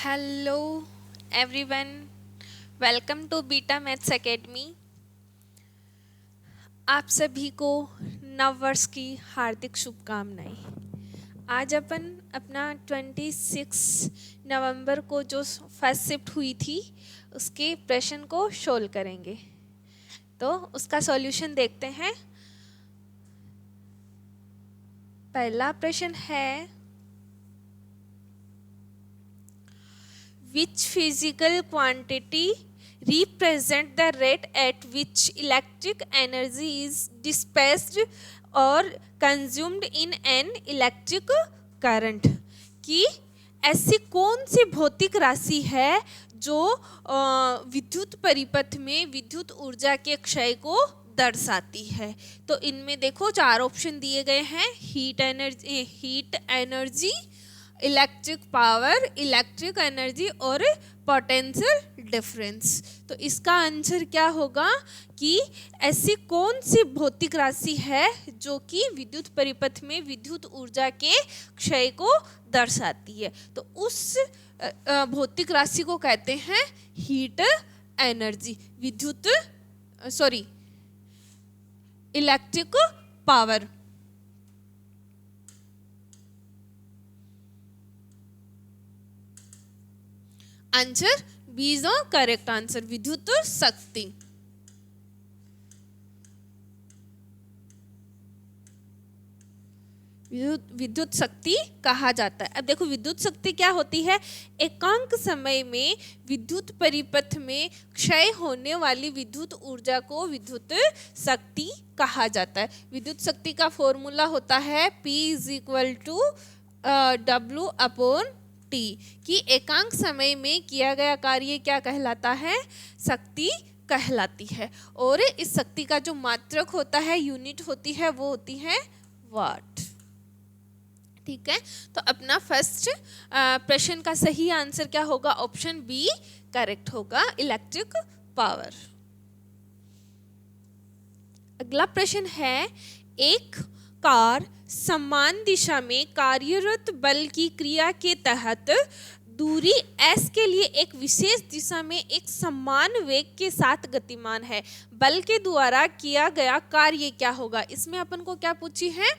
Hello everyone, welcome to Beta Maths Academy. आप सभी को नव वर्ष की हार्दिक शुभकामनाएं। आज अपन अपना 26 नवंबर को जो फर्स्ट शिफ्ट हुई थी उसके प्रश्न को सोल्व करेंगे। तो उसका सॉल्यूशन देखते हैं। पहला प्रश्न है, which physical quantity represent the rate at which electric energy is dispensed or consumed in an electric current? कि ऐसी कौन सी भौतिक राशि है जो विद्युत परिपथ में विद्युत ऊर्जा के क्षय को दर्शाती है। तो इनमें देखो चार ऑप्शन दिए गए हैं, heat energy, electric power, electric energy और पोटेंशियल डिफरेंस। तो इसका आंसर क्या होगा कि ऐसी कौन सी भौतिक राशि है जो कि विद्युत परिपथ में विद्युत ऊर्जा के क्षय को दर्शाती है। तो उस भौतिक राशि को कहते हैं heat energy, electric power. Answer B is the correct answer, विद्युत शक्ति। विद्युत शक्ति कहा जाता है। अब देखो विद्युत शक्ति क्या होती है, एकांक समय में विद्युत परिपथ में क्षय होने वाली विद्युत ऊर्जा को विद्युत शक्ति कहा जाता है। विद्युत शक्ति का फॉर्मूला होता है P = W/T कि एकांक समय में किया गया कार्य क्या कहलाता है, शक्ति कहलाती है। और इस शक्ति का जो मात्रक होता है, यूनिट होती है, वो होती है वाट। ठीक है, तो अपना फर्स्ट प्रश्न का सही आंसर क्या होगा, ऑप्शन बी करेक्ट होगा, इलेक्ट्रिक पावर। अगला प्रश्न है, एक कार समान दिशा में कार्यरत बल की क्रिया के तहत दूरी s के लिए एक विशेष दिशा में एक समान वेग के साथ गतिमान है। बल के द्वारा किया गया कार्य क्या होगा। इसमें अपन को क्या पूछी है,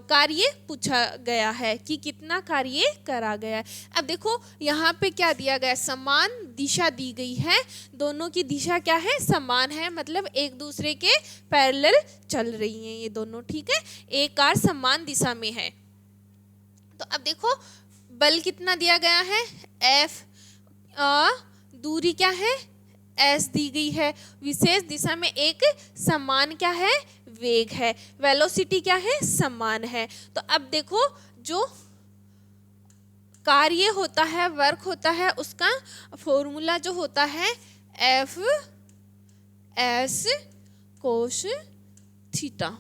कार्य पूछा गया है कि कितना कार्य करा गया है। अब देखो यहाँ पे क्या दिया गया, समान दिशा दी गई है, दोनों की दिशा क्या है, समान है, मतलब एक दूसरे के पैरेलल चल रही हैं ये दोनों। ठीक है, एक कार समान दिशा में है। तो अब देखो बल कितना दिया गया है, F, दूरी क्या है, S दी गई है, विशेष दिशा में एक समान क्या है, वेग है, वेलोसिटी क्या है, समान है। तो अब देखो जो कार्य होता है, वर्क होता है, उसका फॉर्मूला जो होता है F S कोस थीटा,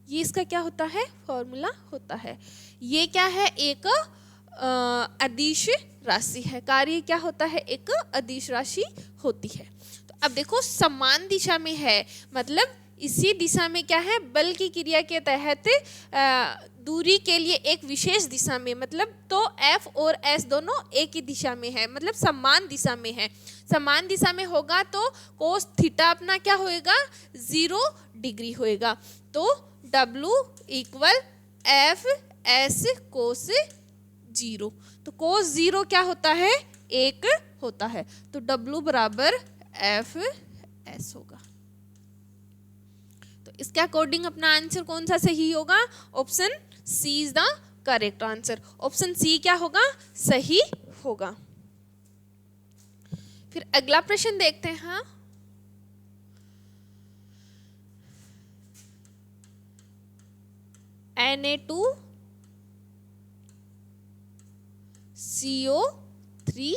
ये इसका क्या होता है, फॉर्मूला होता है। ये क्या है, एक अदिश राशि है, कार्य क्या होता है, एक अदिश राशि होती है। तो अब देखो समान दिशा में है, मतलब इसी दिशा में क्या है, बल की क्रिया के तहत दूरी के लिए एक विशेष दिशा में, मतलब तो F और S दोनों एक ही दिशा में है, मतलब समान दिशा में है। समान दिशा में होगा तो कोस थीटा अपना क्या होएगा, 0 डिग्री होएगा। तो W = F S कोस 0। तो कोस 0 क्या होता है, 1 होता है। तो W = F S होगा। तो इसके अकॉर्डिंग अपना आंसर कौन सा सही होगा, option C is the correct answer. Option C क्या होगा, सही होगा। फिर अगला प्रश्न देखते हैं। हाँ, Na2CO3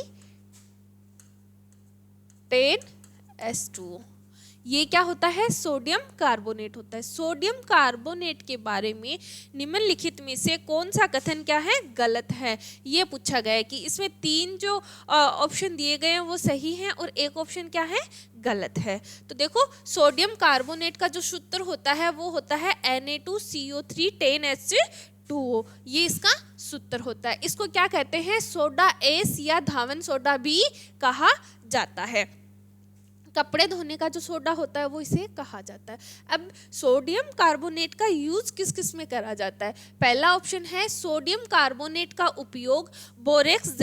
10H2O, ये क्या होता है, सोडियम कार्बोनेट होता है। सोडियम कार्बोनेट के बारे में निम्नलिखित में से कौन सा कथन क्या है, गलत है, ये पूछा गया है। कि इसमें 3 जो ऑप्शन दिए गए हैं वो सही हैं और एक ऑप्शन क्या है, गलत है। तो देखो सोडियम कार्बोनेट का जो सूत्र होता है वो होता है Na2CO3 10H2 H2O, ये इसका सूत्र होता है। इसको क्या कहते हैं? सोडा एस या धावन सोडा भी कहा जाता है। कपड़े धोने का जो सोडा होता है वो इसे कहा जाता है। अब सोडियम कार्बोनेट का यूज किस किस में करा जाता है? पहला ऑप्शन है सोडियम कार्बोनेट का उपयोग बोरेक्स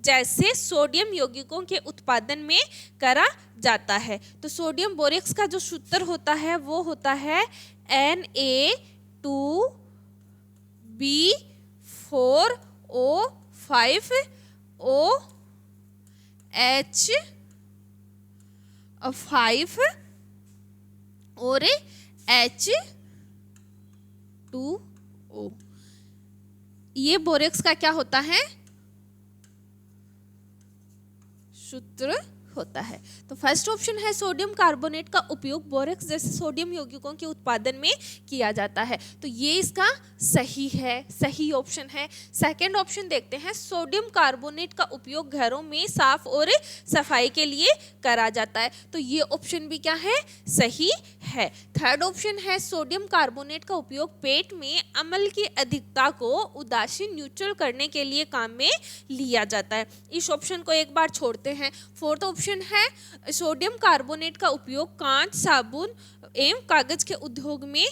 जैसे सोडियम यौगिकों के उत्पादन में करा जाता है। तो सोडियम बोरेक्स का जो सूत्र होता है वो होता है Na2B4O5 और H2O। ये बोरेक्स का क्या होता है? सूत्र होता है। तो फर्स्ट ऑप्शन है सोडियम कार्बोनेट का उपयोग बोरेक्स जैसे सोडियम यौगिकों के उत्पादन में किया जाता है। तो ये इसका सही है, सही ऑप्शन है। सेकंड ऑप्शन देखते हैं, सोडियम कार्बोनेट का उपयोग घरों में साफ और सफाई के लिए करा जाता है। तो ये ऑप्शन भी क्या है? सही है। थर्ड ऑप्शन है सोडियम कार्बोनेट का उपयोग पेट में अम्ल की अधिकता को उदासीन न्यूट्रल करने के लिए काम में लिया जाता है। इस ऑप्शन को एक बार छोड़ते हैं। फोर्थ ऑप्शन है सोडियम कार्बोनेट का उपयोग कांच, साबुन एवं कागज के उद्योग में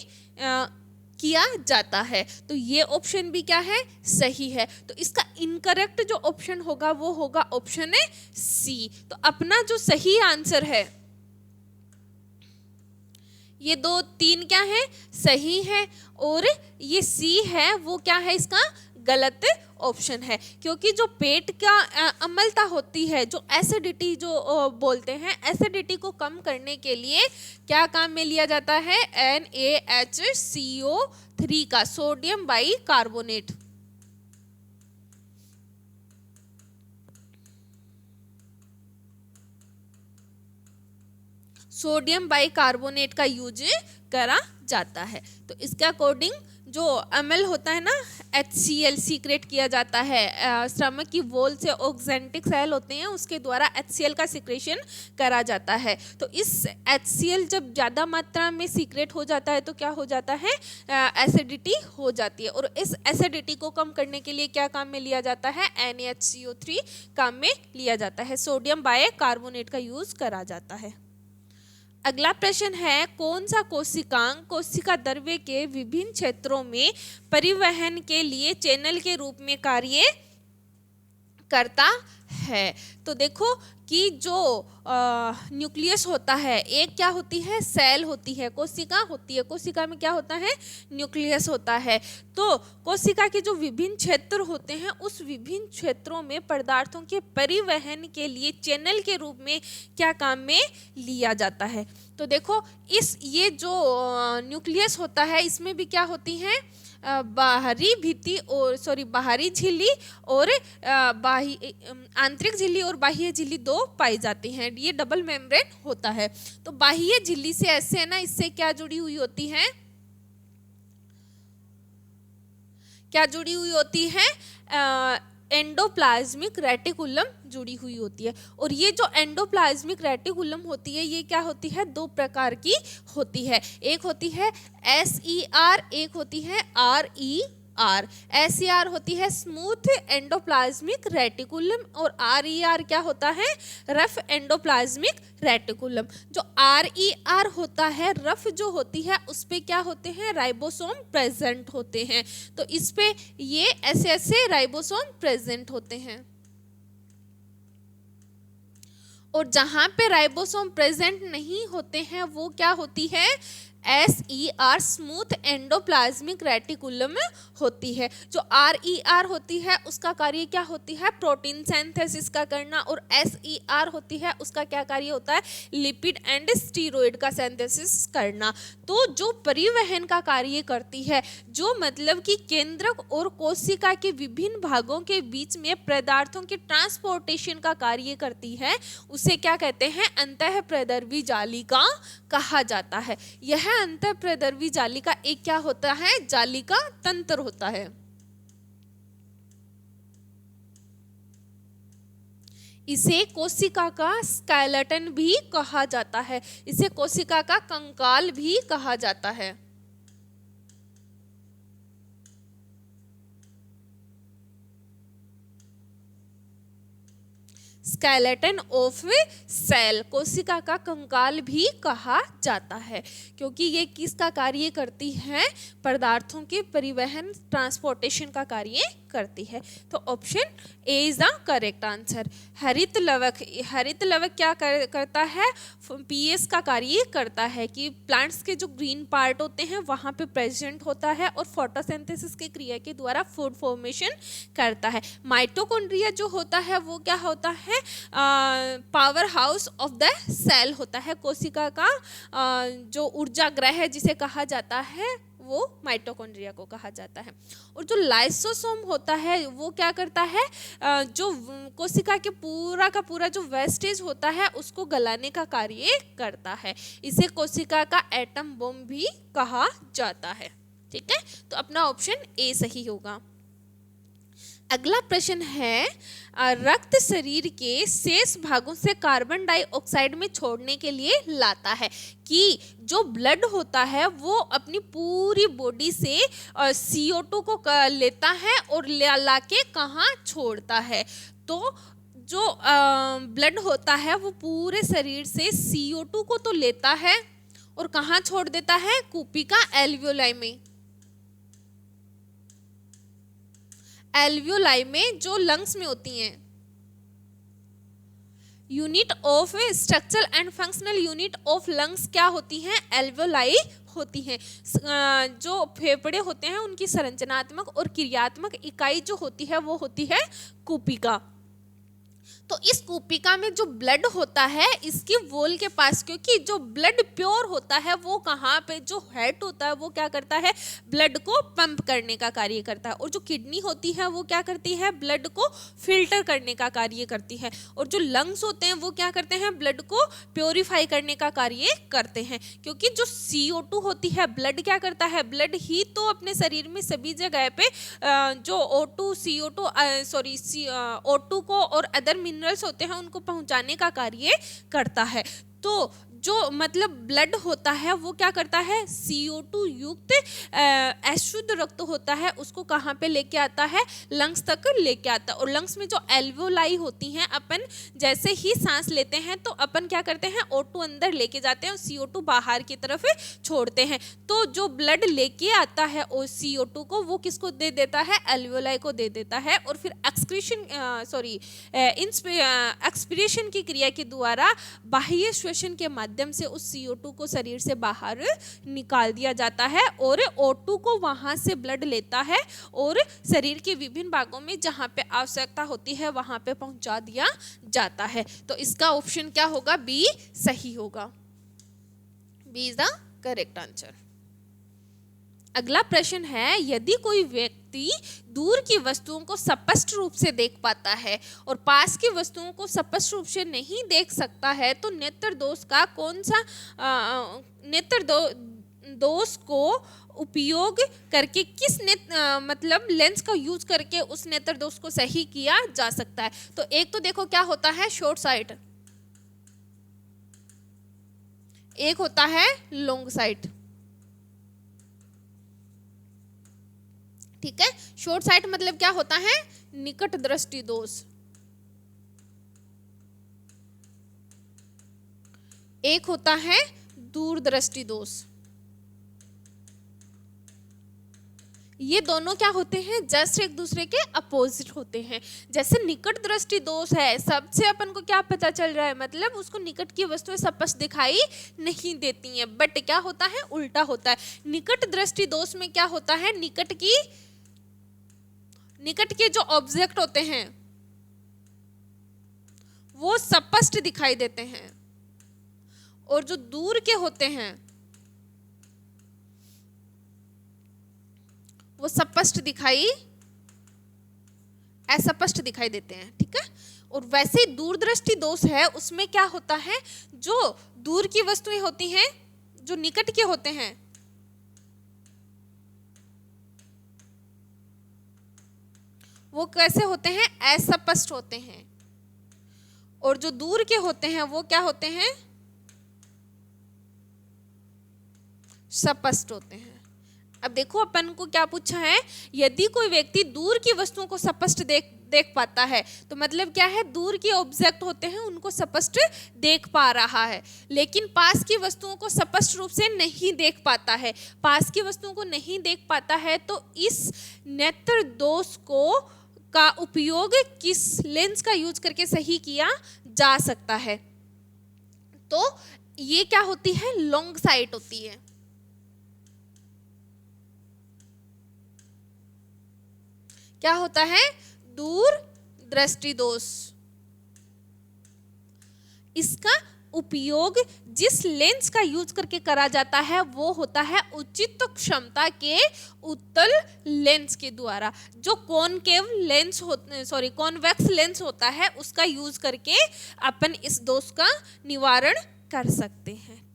किया जाता है। तो ये ऑप्शन भी क्या है? सही है। तो इसका इनकरेक्ट जो ऑप्शन होगा वो होगा ऑप्शन सी। तो अपना जो सही आंसर है, ये 2, 3 क्या है? सही है, और ये सी है वो क्या है? इसका गलत ऑप्शन है। क्योंकि जो पेट का अम्लता होती है, जो एसिडिटी जो बोलते हैं, एसिडिटी को कम करने के लिए क्या काम में लिया जाता है? NaHCO3 का, sodium by carbonate. Sodium by carbonate का यूज करा जाता है। तो इसके अकॉर्डिंग जो अम्ल होता है ना, HCl सीक्रेट किया जाता है। स्टमक की वॉल से ऑक्जेंटिक सेल होते हैं, उसके द्वारा HCl का सीक्रेशन करा जाता है। तो इस HCl जब ज़्यादा मात्रा में सीक्रेट हो जाता है तो क्या हो जाता है? एसिडिटी हो जाती है। और इस एसिडिटी को कम करने के लिए क्या काम में लिया जाता है? NaHCO3 काम में लिया जाता है। सोडियम बाई कार्बोनेट का यूज करा जाता है। अगला प्रश्न है, कौन सा कोशिकांग कोशिका द्रव्य के विभिन्न क्षेत्रों में परिवहन के लिए चैनल के रूप में कार्य करता है? तो देखो कि जो न्यूक्लियस होता है, एक क्या होती है? सेल होती है, कोशिका होती है। कोशिका में क्या होता है? न्यूक्लियस होता है। तो कोशिका के जो विभिन्न क्षेत्र होते हैं, उस विभिन्न क्षेत्रों में पदार्थों के परिवहन के लिए चैनल के रूप में क्या काम में लिया जाता है? तो देखो ये जो न्यूक्लियस होता है, इसमें भी क्या होती हैं? बाहरी झिल्ली और आंतरिक झिल्ली और बाह्य झिल्ली 2 पाई जाती हैं। ये डबल मेम्ब्रेन होता है। तो बाह्य झिल्ली से ऐसे है ना, इससे क्या जुड़ी हुई होती है? क्या जुड़ी हुई होती है? एंडोप्लाज्मिक रेटिकुलम जुड़ी हुई होती है। और ये जो एंडोप्लाज्मिक रेटिकुलम होती है, ये क्या होती है? 2 प्रकार की होती है। एक होती है SER, एक होती है RER। SER होती है स्मूथ एंडोप्लाज्मिक रेटिकुलम, और RER क्या होता है? Rough endoplasmic reticulum. जो RER होता है, रफ जो होती है, उस पे क्या होते हैं? राइबोसोम प्रेजेंट होते हैं। तो इस पे ये ऐसे राइबोसोम प्रेजेंट होते हैं। और जहां पे राइबोसोम प्रेजेंट नहीं होते हैं वो क्या होती है? SER स्मूथ एंडोप्लाज्मिक रेटिकुलम होती है। जो RER होती है उसका कार्य क्या होती है? प्रोटीन सिंथेसिस का करना। और SER होती है उसका क्या कार्य होता है? लिपिड एंड स्टीरॉयड का सिंथेसिस करना। तो जो परिवहन का कार्य करती है, जो मतलब कि केंद्रक और कोशिका के विभिन्न भागों के बीच में पदार्थों के ट्रांसपोर्टेशन का कार्य करती है, उसे क्या कहते हैं? अंतःप्रदर्वी जालिका कहा जाता है। यह अंतःप्रदर्वी जालिका एक क्या होता है? जालिका तंत्र होता है। इसे कोशिका का स्केलेटन भी कहा जाता है। इसे कोशिका का कंकाल भी कहा जाता है। स्केलेटन ऑफ सेल, कोशिका का कंकाल भी कहा जाता है, क्योंकि ये किसका कार्य करती है, पदार्थों के परिवहन ट्रांसपोर्टेशन का कार्य करती है। तो option A is the correct answer. हरित लवक क्या करता है, पीएस का कार्य करता है कि प्लांट्स के जो ग्रीन पार्ट होते हैं वहाँ पे प्रेजेंट होता है और फोटोसिंथेसिस के क्रिया के द्वारा फूड फॉर्मेशन करता है। माइटोकॉन्ड्रिया जो होता है वो क्या होता है, power house of the cell होता है, कोशिका का जो ऊर्जा ग्रह जिसे कहा जाता है वो माइटोकॉन्ड्रिया को कहा जाता है। और जो लाइसोसोम होता है वो क्या करता है, जो कोशिका के पूरा का पूरा जो वेस्टेज होता है उसको गलाने का कार्य करता है, इसे कोशिका का एटम बम भी कहा जाता है। ठीक है, तो अपना ऑप्शन ए सही होगा। अगला प्रश्न है, रक्त शरीर के शेष भागों से कार्बन डाइऑक्साइड में छोड़ने के लिए लाता है, कि जो ब्लड होता है वो अपनी पूरी बॉडी से CO2 को लेता है और ला के कहाँ छोड़ता है। तो जो ब्लड होता है वो पूरे शरीर से CO2 को तो लेता है और कहाँ छोड़ देता है, कुपिका एल्वियोलाई में। एल्वियोलाई में जो लंग्स में होती हैं, unit of structural and functional unit of lungs क्या होती हैं, एल्वियोलाई होती हैं। जो फेफड़े होते हैं उनकी संरचनात्मक और क्रियात्मक इकाई जो होती है वो होती है कुपिका। तो इस कुपिका में जो ब्लड होता है इसकी वॉल के पास, क्योंकि जो ब्लड प्योर होता है वो कहाँ पे, जो हेड होता है वो क्या करता है, ब्लड को पंप करने का कार्य करता है, और जो किडनी होती है वो क्या करती है, ब्लड को फिल्टर करने का कार्य करती है, और जो लंग्स होते हैं वो क्या करते हैं, ब्लड को प्योरीफाई करने का कार्य करते हैं। क्योंकि जो CO2 होती है, ब्लड क्या करता है, ब्लड ही तो अपने शरीर में सभी जगह पे जो O2 को और अदर मिनरल्स होते हैं उनको पहुंचाने का कार्य करता है। तो जो मतलब ब्लड होता है वो क्या करता है, CO2 युक्त अशुद्ध रक्त होता है उसको कहाँ पे लेके आता है, लंग्स तक लेके आता है। और लंग्स में जो एल्वियोलाई होती हैं, अपन जैसे ही सांस लेते हैं तो अपन क्या करते हैं, O2 अंदर लेके जाते हैं और CO2 बाहर की तरफ छोड़ते हैं। तो जो ब्लड लेके आता है और CO2 को वो किसको दे देता है, एल्वियोलाई को दे देता है, और फिर एक्सपीरेशन की क्रिया के द्वारा बाह्य श्वसन के माध्यम से उस CO2 को शरीर से बाहर निकाल दिया जाता है, और O2 को वहां से ब्लड लेता है और शरीर के विभिन्न भागों में जहां पे आवश्यकता होती है वहां पे पहुंचा दिया जाता है। तो इसका ऑप्शन क्या होगा, बी सही होगा। B is the correct answer. अगला प्रश्न है, यदि कोई व्यक्ति दूर की वस्तुओं को स्पष्ट रूप से देख पाता है और पास की वस्तुओं को स्पष्ट रूप से नहीं देख सकता है तो नेत्र दोष का कौन सा दोष को उपयोग करके किस मतलब लेंस का यूज करके उस नेत्र दोष को सही किया जा सकता है। तो एक तो देखो क्या होता है, शॉर्ट साइट, एक होता है लॉन्ग साइट। ठीक है, शॉर्ट साइट मतलब क्या होता है, निकट दृष्टि दोष। एक होता है दूर दृष्टि दोष। ये दोनों क्या होते हैं, जस्ट एक दूसरे के अपोजिट होते हैं। जैसे निकट दृष्टि दोष है, सबसे अपन को क्या पता चल रहा है, मतलब उसको निकट की वस्तुएं स्पष्ट दिखाई नहीं देती हैं, बट क्या होता है, उल्टा होता है। निकट दृष्टि दोष में क्या होता है, निकट के जो ऑब्जेक्ट होते हैं वो स्पष्ट दिखाई देते हैं, और जो दूर के होते हैं वो स्पष्ट दिखाई अस्पष्ट दिखाई देते हैं। ठीक है, और वैसे दूरदृष्टि दोष है उसमें क्या होता है, जो दूर की वस्तुएं होती हैं जो निकट के होते हैं वो कैसे होते हैं, अस्पष्ट होते हैं, और जो दूर के होते हैं वो क्या होते हैं, स्पष्ट होते हैं। अब देखो अपन को क्या पूछा है, यदि कोई व्यक्ति दूर की वस्तुओं को स्पष्ट देख पाता है, तो मतलब क्या है, दूर के ऑब्जेक्ट होते हैं उनको स्पष्ट देख पा रहा है, लेकिन पास की वस्तुओं को स्पष्ट रूप से नहीं देख पाता है। पास की वस्तुओं को नहीं देख पाता है तो इस नेत्र दोष को का उपयोग किस लेंस का यूज करके सही किया जा सकता है? तो ये क्या होती है, लॉन्ग साइट होती है। क्या होता है, दूर दृष्टि दोष। इसका उपयोग जिस लेंस का यूज करके करा जाता है वो होता है उचित क्षमता के उत्तल लेंस के द्वारा। जो कॉनकेव लेंस कॉन्वेक्स लेंस होता है उसका यूज करके अपन इस दोष का निवारण कर सकते हैं।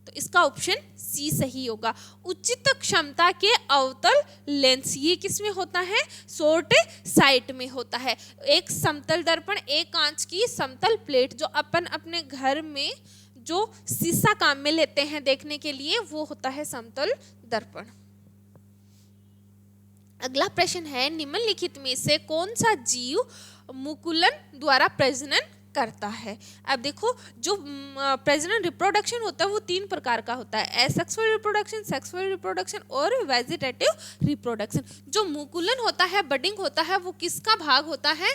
तो इसका ऑप्शन सी सही होगा। उचित क्षमता के अवतल लेंस, ये किस में होता है, शॉर्ट साइट में होता है। एक समतल दर्पण, एक कांच की समतल प्लेट जो अपन अपने घर में जो शीशा काम में लेते हैं देखने के लिए, वो होता है समतल दर्पण। अगला प्रश्न है, निम्नलिखित में से कौन सा जीव मुकुलन द्वारा प्रजनन करता है? अब देखो, जो प्रजनन रिप्रोडक्शन होता है वो 3 प्रकार का होता है, एसेक्सुअल रिप्रोडक्शन, सेक्सुअल रिप्रोडक्शन और वेजिटेटिव रिप्रोडक्शन। जो मुकुलन होता है, बडिंग होता है, वो किसका भाग होता है,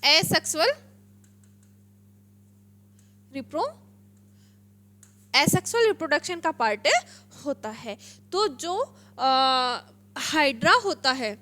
एसेक्सुअल रिप्रोडक्शन का पार्ट होता है। तो जो हाइड्रा होता है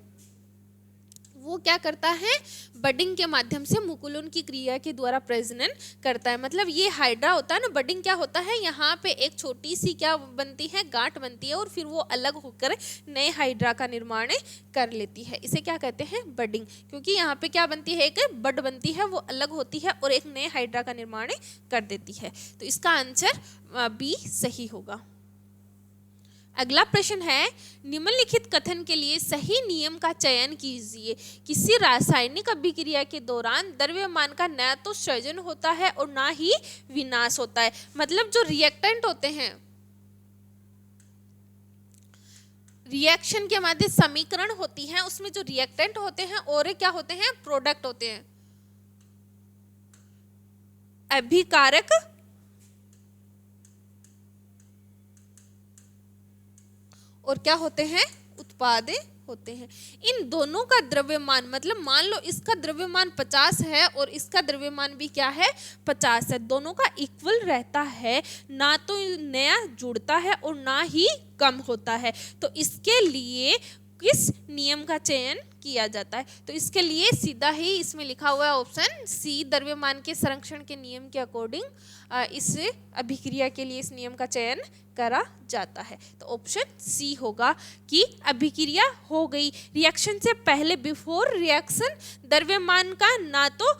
वो क्या करता है, बडिंग के माध्यम से मुकुलन की क्रिया के द्वारा प्रजनन करता है। मतलब ये हाइड्रा होता है ना, बडिंग क्या होता है, यहाँ पे एक छोटी सी क्या बनती है, गांठ बनती है और फिर वो अलग होकर नए हाइड्रा का निर्माण कर लेती है। इसे क्या कहते हैं, बडिंग। क्योंकि यहाँ पे क्या बनती है, एक बड बनती है, वो अलग होती है और एक नए हाइड्रा का निर्माण कर देती है। तो इसका आंसर बी सही होगा। अगला प्रश्न है, निम्नलिखित कथन के लिए सही नियम का चयन कीजिए। किसी रासायनिक अभिक्रिया के दौरान द्रव्यमान का न तो सृजन होता है और ना ही विनाश होता है। मतलब जो रिएक्टेंट होते हैं, रिएक्शन के माध्यम समीकरण होती है, उसमें जो रिएक्टेंट होते हैं और क्या होते हैं, प्रोडक्ट होते हैं। अभिकारक और क्या होते हैं, उत्पाद होते हैं। इन दोनों का द्रव्यमान, मतलब मान लो इसका द्रव्यमान 50 है और इसका द्रव्यमान भी क्या है, 50 है, दोनों का इक्वल रहता है, ना तो नया जुड़ता है और ना ही कम होता है। तो इसके लिए किस नियम का चयन किया जाता है? तो इसके लिए सीधा ही इसमें लिखा हुआ है ऑप्शन सी, द्रव्यमान के संरक्षण के नियम के अकॉर्डिंग इस अभिक्रिया के लिए इस नियम का चयन करा जाता है। तो ऑप्शन सी होगा कि अभिक्रिया हो गई, रिएक्शन से पहले, बिफोर रिएक्शन, द्रव्यमान का ना तो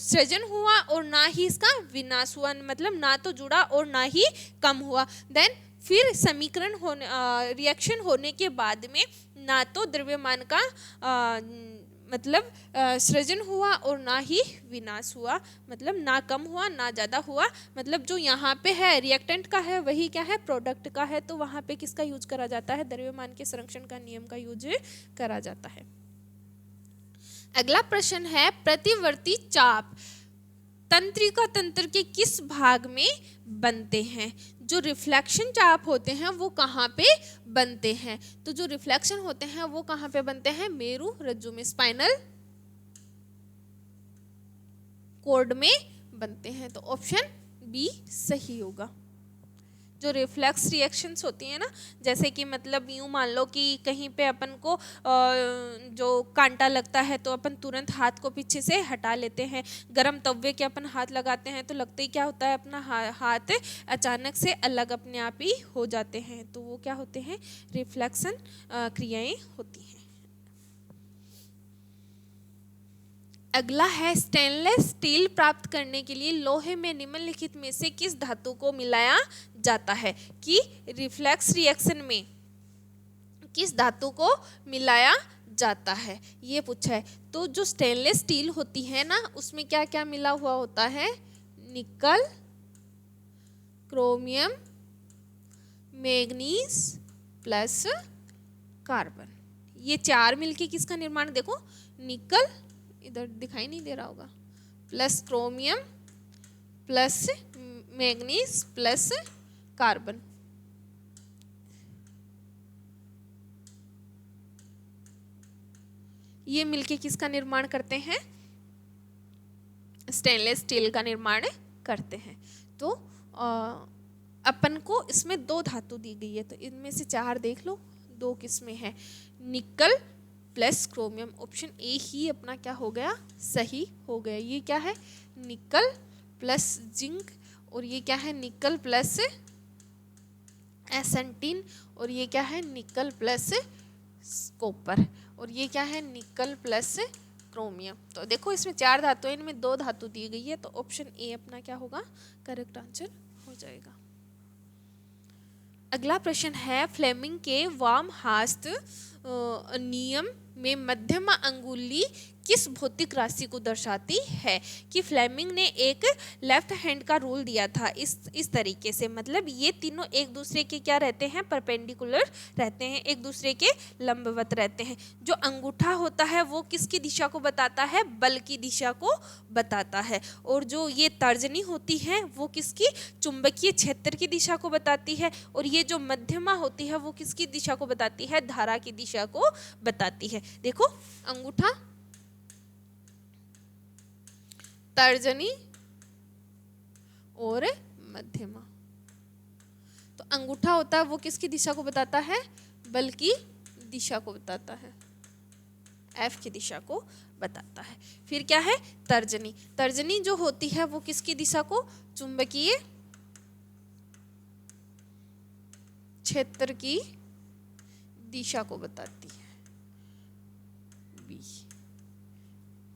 सृजन हुआ और ना ही इसका विनाश हुआ, मतलब ना तो जुड़ा और ना ही कम हुआ। देन फिर समीकरण होने, रिएक्शन होने के बाद में ना तो द्रव्यमान का मतलब सृजन हुआ और ना ही विनाश हुआ, मतलब ना कम हुआ ना ज़्यादा हुआ। मतलब जो यहाँ पे है रिएक्टेंट का है वही क्या है, प्रोडक्ट का है। तो वहाँ पे किसका यूज करा जाता है, द्रव्यमान के संरक्षण का नियम का यूज करा जाता है। अगला प्रश्न है, प्रतिवर्ती चाप तंत्रिका तंत्र के किस भाग में बनते हैं? जो रिफ्लेक्शन चाप होते हैं वो कहाँ पे बनते हैं? तो जो रिफ्लेक्शन होते हैं वो कहाँ पे बनते हैं, मेरु रज्जु में, स्पाइनल कॉर्ड में बनते हैं। तो ऑप्शन बी सही होगा। जो रिफ्लेक्स रिएक्शंस होती है ना, जैसे कि मतलब यूँ मान लो कि कहीं पे अपन को जो कांटा लगता है तो अपन तुरंत हाथ को पीछे से हटा लेते हैं। गरम तवे के अपन हाथ लगाते हैं तो लगते ही क्या होता है, अपना हाथ अचानक से अलग अपने आप ही हो जाते हैं। तो वो क्या होते हैं, रिफ्लेक्शन क्रियाएं होती हैं। अगला है, स्टेनलेस स्टील प्राप्त करने के लिए लोहे में निम्नलिखित में से किस धातु को मिलाया जाता है? कि रिफ्लेक्स रिएक्शन में किस धातु को मिलाया जाता है, ये पूछा है। तो जो स्टेनलेस स्टील होती है ना, उसमें क्या क्या मिला हुआ होता है, निकल, क्रोमियम, मैग्नीज प्लस कार्बन। ये चार मिलके किसका निर्माण, देखो निकल, इधर दिखाई नहीं दे रहा होगा, plus chromium plus manganese plus carbon. ये मिलके किसका निर्माण करते हैं, स्टेनलेस स्टील का निर्माण करते हैं। तो अपन को इसमें दो धातु दी गई है, तो इनमें से चार देख लो, दो किसमें है, nickel plus chromium, option A ही अपना क्या हो गया, सही हो गया। ये क्या है, निकल प्लस जिंक, और ये क्या है, निकल प्लस एसेंटिन, और ये क्या है, निकल प्लस कॉपर, और ये क्या है, निकल प्लस क्रोमियम। तो देखो इसमें चार धातु है, इनमें दो धातु दी गई है, तो ऑप्शन ए अपना क्या होगा, करेक्ट आंसर हो जाएगा। अगला प्रश्न है, फ्लेमिंग के वाम हस्त नियम में मध्यमा अंगुली किस भौतिक राशि को दर्शाती है। कि फ्लेमिंग ने एक लेफ्ट हैंड का रूल दिया था इस तरीके से, मतलब ये तीनों एक दूसरे के क्या रहते हैं, परपेंडिकुलर रहते हैं, एक दूसरे के लंबवत रहते हैं। जो अंगूठा होता है वो किसकी दिशा को बताता है, बल की दिशा को बताता है, और जो ये तर्जनी होती है वो किसकी, चुंबकीय क्षेत्र की दिशा को बताती है, और ये जो मध्यमा होती है वो किसकी दिशा को बताती है, धारा की दिशा को बताती है। देखो अंगूठा, तर्जनी और मध्यमा। तो अंगूठा होता है वो किसकी दिशा को बताता है, बल की दिशा को बताता है, एफ की दिशा को बताता है। फिर क्या है, तर्जनी, तर्जनी जो होती है वो किसकी दिशा को, चुंबकीय क्षेत्र की दिशा को बताती है, बी,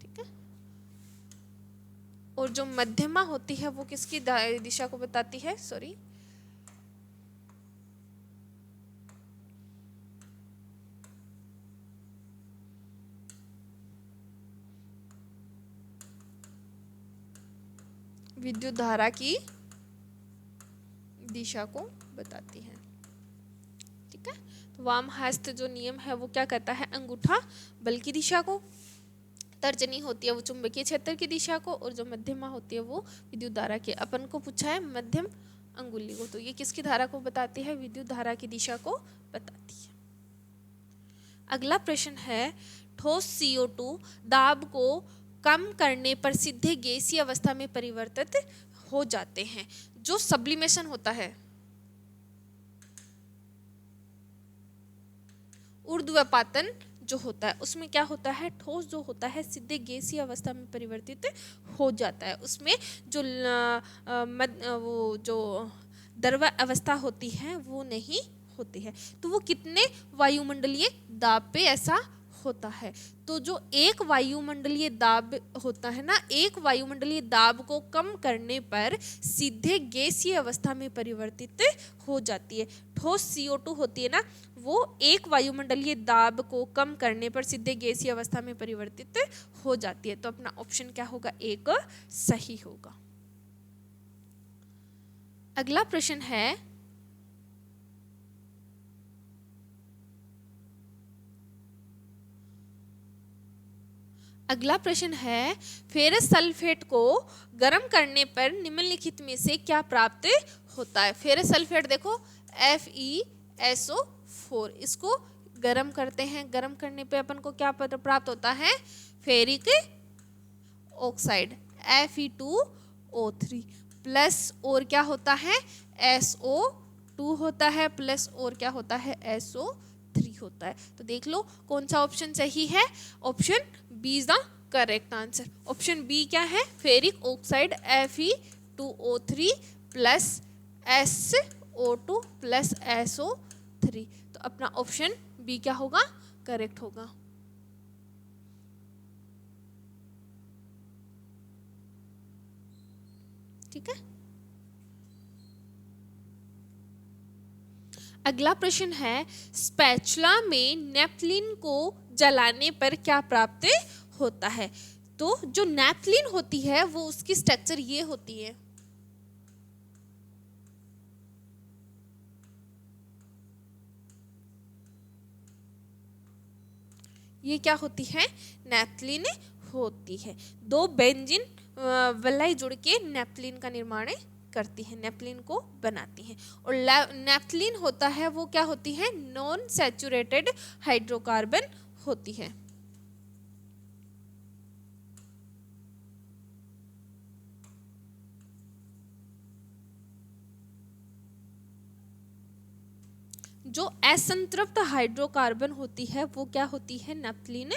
ठीक है। और जो मध्यमा होती है वो किसकी दिशा को बताती है, सॉरी, विद्युत धारा की दिशा को बताती है, ठीक है। तो वाम हस्त जो नियम है वो क्या कहता है, अंगूठा बल की दिशा को, तर्जनी होती है वो चुंबकीय क्षेत्र की दिशा को, और जो मध्यमा होती है वो विद्युत धारा की। अपन को पूछा है मध्यम अंगुली को, तो ये किसकी धारा को बताती है, विद्युत धारा की दिशा को बताती है। अगला प्रश्न है, ठोस CO2 दाब को कम करने पर सीधे गैसीय अवस्था में परिवर्तित हो जाते हैं। जो सब्लिमेशन होता है, ऊर्ध्वपातन जो होता है, उसमें क्या होता है, ठोस जो होता है सीधे गैसीय अवस्था में परिवर्तित हो जाता है। उसमें जो वो जो द्रव अवस्था होती है वो नहीं होती है। तो वो कितने वायुमंडलीय दाब पे ऐसा होता है, तो जो एक वायुमंडलीय दाब होता है ना, एक वायुमंडलीय दाब को कम करने पर सीधे गैसीय अवस्था में परिवर्तित हो जाती है। ठोस CO2 होती है ना, वो एक वायुमंडलीय दाब को कम करने पर सीधे गैसीय अवस्था में परिवर्तित हो जाती है। तो अपना ऑप्शन क्या होगा, एक सही होगा। अगला प्रश्न है, फेरस सल्फेट को गर्म करने पर निम्नलिखित में से क्या प्राप्त होता है। फेरस सल्फेट देखो FeSO4, इसको गर्म करते हैं, गर्म करने पे अपन को क्या प्राप्त होता है, फेरिक ऑक्साइड Fe2O3 प्लस, और क्या होता है, SO2 होता है, प्लस और क्या होता है, SO3 होता है। तो देख लो कौन सा ऑप्शन सही है, option B is the correct answer. Option B क्या है, ferric oxide Fe2O3 plus SO2 plus SO3। तो अपना ऑप्शन बी क्या होगा, करेक्ट होगा। ठीक है। अगला प्रश्न है, स्पैचुला में नेपथलीन को जलाने पर क्या प्राप्त होता है। तो जो नेपथलीन होती है वो उसकी स्ट्रक्चर ये होती है, ये क्या होती है, नेप्थलीन होती है। दो बेंजीन वलय जुड़ के नेप्थलीन का निर्माण करती है, नेप्थलीन को बनाती हैं। और नेप्थलीन होता है वो क्या होती है, नॉन सैचुरेटेड हाइड्रोकार्बन होती है। जो असंतृप्त हाइड्रोकार्बन होती है वो क्या होती है, नेप्थलीन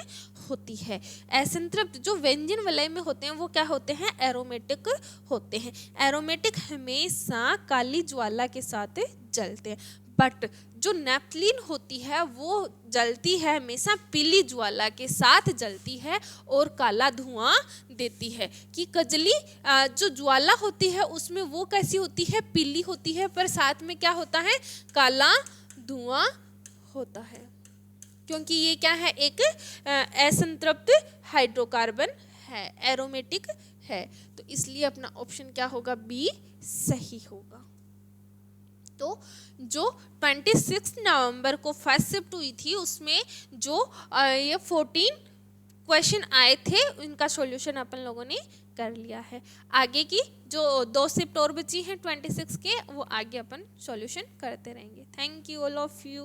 होती है। असंतृप्त जो व्यंजन वलय में होते हैं वो क्या होते हैं, एरोमेटिक होते हैं। एरोमेटिक हमेशा काली ज्वाला के साथ जलते हैं, बट जो नेप्थलीन होती है वो जलती है हमेशा पीली ज्वाला के साथ जलती है और काला धुआं देती है। कि कजली जो ज्वाला होती है उसमें वो कैसी होती है, पीली होती है, पर साथ में क्या होता है, काला धुआं होता है, क्योंकि ये क्या है, एक असंतृप्त हाइड्रोकार्बन है, एरोमेटिक है। तो इसलिए अपना ऑप्शन क्या होगा, बी सही होगा। तो जो 26 नवंबर को फर्स्ट शिफ्ट हुई थी उसमें जो ये 14 क्वेश्चन आए थे उनका सॉल्यूशन अपन लोगों ने कर लिया है। आगे की जो 2 शिफ्ट और बची हैं 26 के, वो आगे अपन सॉल्यूशन करते रहेंगे। Thank you all of you.